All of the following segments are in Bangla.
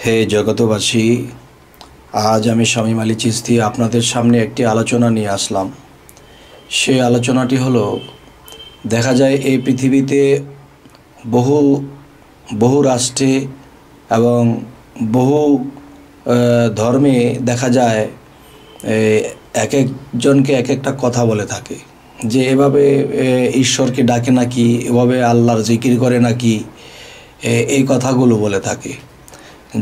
হে জগতবাসী, আজ আমি শামীম আলী চিশতি আপনাদের সামনে একটি আলোচনা নিয়ে আসলাম। সেই আলোচনাটি হলো, দেখা যায় এই পৃথিবীতে বহু বহু রাষ্ট্রে এবং বহু ধর্মে দেখা যায় এক একজনকে এক একটা কথা বলে থাকে যে এভাবে ঈশ্বরকে ডাকে নাকি, এভাবে আল্লাহর জিকির করে নাকি, এই কথাগুলো বলে থাকে।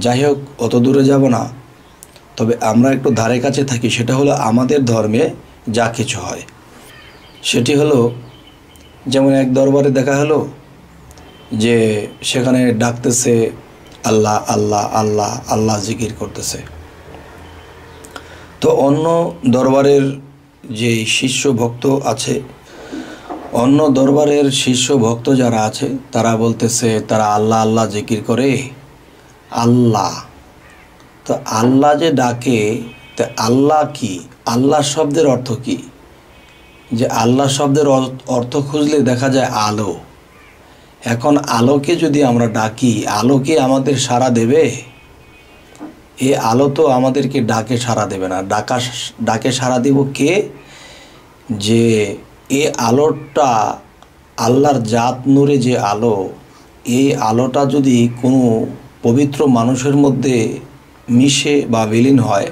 যাই হোক, অত দূরে যাব না, তবে আমরা একটু ধারে কাছে থাকি। সেটা হলো আমাদের ধর্মে যা কিছু হয় সেটি হলো, যেমন এক দরবারে দেখা হলো যে সেখানে ডাকতেছে আল্লাহ আল্লাহ আল্লাহ আল্লাহ, জিকির করতেছে। তো অন্য দরবারের যে শিষ্য ভক্ত আছে, অন্য দরবারের শিষ্য ভক্ত যারা আছে, তারা বলতেছে তারা আল্লাহ আল্লাহ জিকির করে। আল্লাহ, তো আল্লাহ যে ডাকে, তো আল্লাহ কি? আল্লাহ শব্দের অর্থ কি? যে আল্লাহ শব্দের অর্থ খুঁজলে দেখা যায় আলো। এখন আলোকে যদি আমরা ডাকি, আলো কি আমাদের সাড়া দেবে? এই আলো তো আমাদেরকে ডাকে সাড়া দেবে না। ডাকে সাড়া দিব কে? যে এই আলোটা আল্লাহর জাত নূরে যে আলো, এই আলোটা যদি কোনো পবিত্র মানুষের মধ্যে মিশে বা বিলীন হয়,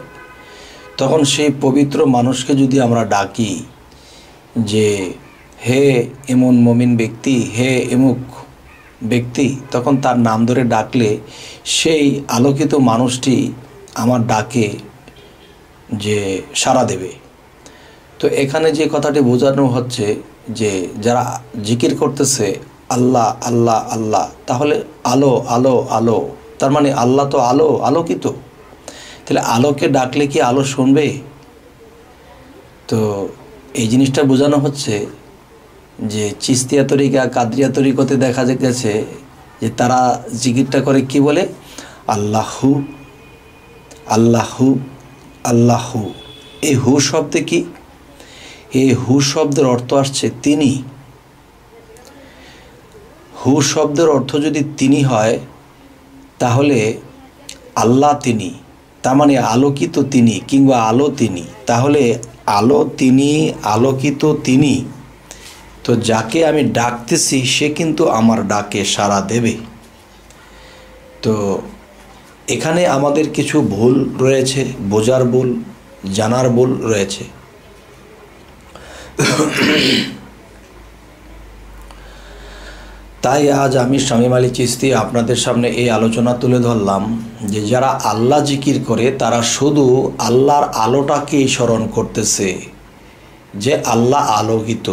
তখন সেই পবিত্র মানুষকে যদি আমরা ডাকি যে হে এমন মমিন ব্যক্তি, হে এমুক ব্যক্তি, তখন তার নাম ধরে ডাকলে সেই আলোকিত মানুষটি আমার ডাকে যে সাড়া দেবে। তো এখানে যে কথাটি বোঝানো হচ্ছে যে যারা জিকির করতেছে আল্লাহ আল্লাহ আল্লাহ, তাহলে আলো আলো আলো, তার মানে আল্লাহ তো আলো, আলোকিত। তাহলে আলোকে ডাকলে কি আলো শুনবে? তো এই জিনিসটা বোঝানো হচ্ছে যে চিস্তিয়া তরিকা, কাদরিয়া তরিকতে দেখা গেছে যে তারা জিকিরটা করে কি বলে? আল্লাহু আল্লাহু আল্লাহু। এই হু শব্দে কি? এই হু শব্দের অর্থ আসছে তিনি। হু শব্দের অর্থ যদি তিনি হয়, তাহলে আল্লাহ তিনি, তার মানে আলোকিত তিনি কিংবা আলো তিনি। তাহলে আলো তিনি, আলোকিত তিনি। তো যাকে আমি ডাকতেছি সে কিন্তু আমার ডাকে সাড়া দেবে। তো এখানে আমাদের কিছু ভুল রয়েছে, বোঝার ভুল, জানার ভুল রয়েছে। তাই আজ আমি শামীম আলী চিশতি আপনাদের সামনে এই আলোচনা তুলে ধরলাম যে যারা আল্লাহ জিকির করে তারা শুধু আল্লাহর আলোটাকেই স্মরণ করতেছে যে আল্লাহ আলোকিত।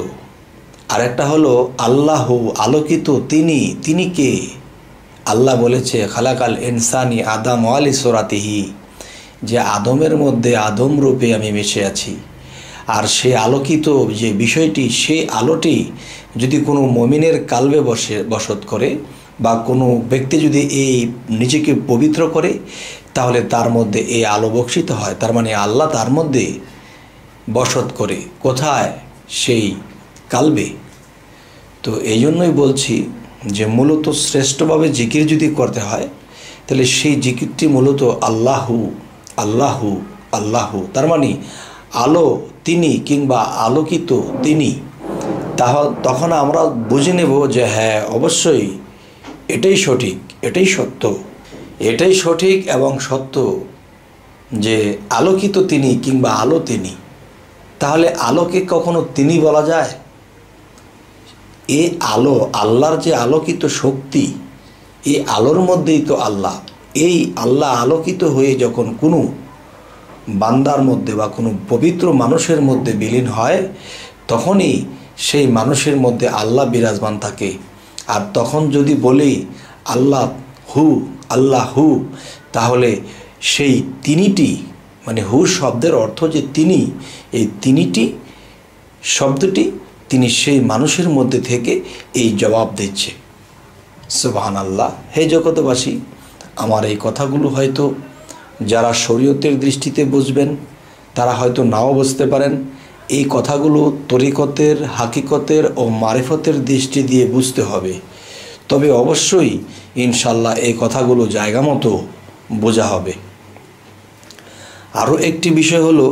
আরেকটা হলো আল্লাহু, আলোকিত তিনি। তিনি কে? আল্লাহ বলেছে খালাকাল ইনসানি আদম আলি সোরাতিহি, যে আদমের মধ্যে আদম রূপে আমি মিশে আছি। আর সে আলোকিত যে বিষয়টি, সেই আলোটি যদি কোনো মমিনের কালবে বসত করে বা কোনো ব্যক্তি যদি এই নিজেকে পবিত্র করে, তাহলে তার মধ্যে এই আলো বর্ষিত হয়। তার মানে আল্লাহ তার মধ্যে বসত করে। কোথায়? সেই কালবে। তো এই জন্যই বলছি যে মূলত শ্রেষ্ঠভাবে জিকির যদি করতে হয়, তাহলে সেই জিকিরটি মূলত আল্লাহু আল্লাহু আল্লাহু, তার মানে আলো তিনি কিংবা আলোকিত তিনি। তখন আমরা বুঝে নেব যে হ্যাঁ, অবশ্যই এটাই সঠিক, এটাই সত্য, এটাই সঠিক এবং সত্য যে আলোকিত তিনি কিংবা আলো তিনি। তাহলে আলোকে কখনো তিনি বলা যায়? এই আলো, আল্লাহর যে আলোকিত শক্তি, এই আলোর মধ্যেই তো আল্লাহ। এই আল্লাহ আলোকিত হয়ে যখন কোনো বান্দার মধ্যে বা কোনো পবিত্র মানুষের মধ্যে বিলীন হয়, তখনই সেই মানুষের মধ্যে আল্লাহ বিরাজমান থাকে। আর তখন যদি বলি আল্লাহ হু আল্লাহ হু, তাহলে সেই তিনিটি, মানে হু শব্দের অর্থ যে তিনি, এই তিনিটি শব্দটি তিনি সেই মানুষের মধ্যে থেকে এই জবাব দিচ্ছে। সুবহানাল্লাহ। হে জগতবাসী, আমার এই কথাগুলো হয়তো যারা শরীয়তের দৃষ্টিতে বুঝবেন তারা হয়তো নাও বুঝতে পারেন। এই কথাগুলো তরিকতের, হাকিকতের ও মারিফতের দৃষ্টি দিয়ে বুঝতে হবে। তবে অবশ্যই ইনশাল্লাহ এই কথাগুলো জায়গা মতো বোঝা হবে। আরও একটি বিষয় হলো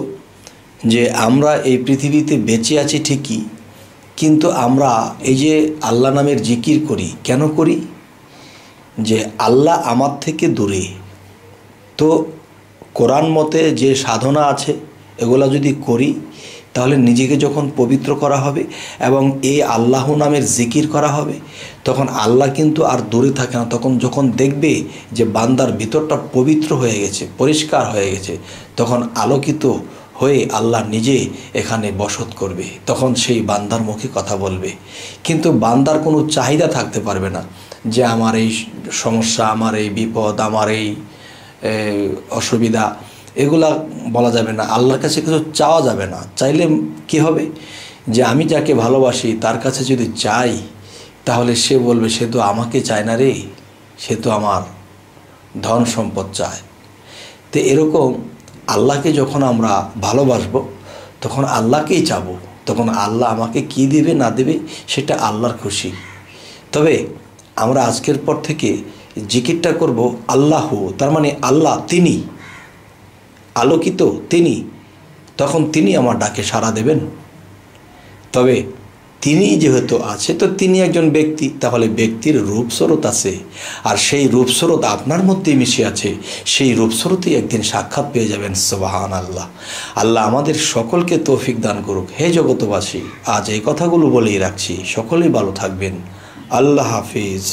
যে আমরা এই পৃথিবীতে বেঁচে আছি ঠিকই, কিন্তু আমরা এই যে আল্লাহ নামের জিকির করি, কেন করি? যে আল্লাহ আমার থেকে দূরে। তো কোরআন মতে যে সাধনা আছে এগুলা যদি করি তাহলে নিজেকে যখন পবিত্র করা হবে এবং এই আল্লাহ নামের জিকির করা হবে, তখন আল্লাহ কিন্তু আর দূরে থাকে না। তখন যখন দেখবে যে বান্দার ভিতরটা পবিত্র হয়ে গেছে, পরিষ্কার হয়ে গেছে, তখন আলোকিত হয়ে আল্লাহ নিজে এখানে বসত করবে, তখন সেই বান্দার মুখে কথা বলবে। কিন্তু বান্দার কোনো চাহিদা থাকতে পারবে না যে আমার এই সমস্যা, আমার এই বিপদ, আমার এই অসুবিধা, এগুলা বলা যাবে না। আল্লাহর কাছে কিছু চাওয়া যাবে না। চাইলে কি হবে যে আমি যাকে ভালোবাসি তার কাছে যদি চাই তাহলে সে বলবে সে তো আমাকে চায় না রে, সে তো আমার ধন সম্পদ চায়। তো এরকম আল্লাহকে যখন আমরা ভালোবাসবো তখন আল্লাহকেই চাবো, তখন আল্লাহ আমাকে কি দেবে না দেবে সেটা আল্লাহর খুশি। তবে আমরা আজকের পর থেকে জিকিরটা করব আল্লাহ, তার মানে আল্লাহ তিনি আলোকিত, তিনি, তখন তিনি আমার ডাকে সাড়া দেবেন। তবে তিনি যেহেতু আছে, তো তিনি একজন ব্যক্তি, তাহলে ব্যক্তির রূপস্বরূপ আছে, আর সেই রূপস্বরূপ আপনার মধ্যেই মিশে আছে। সেই রূপস্বরূপই একদিন সাক্ষাৎ পেয়ে যাবেন। সুবহানাল্লাহ। আল্লাহ আমাদের সকলকে তৌফিক দান করুক। হে জগতবাসী, আজ এই কথাগুলো বলেই রাখছি, সকলেই ভালো থাকবেন। আল্লাহ হাফিজ।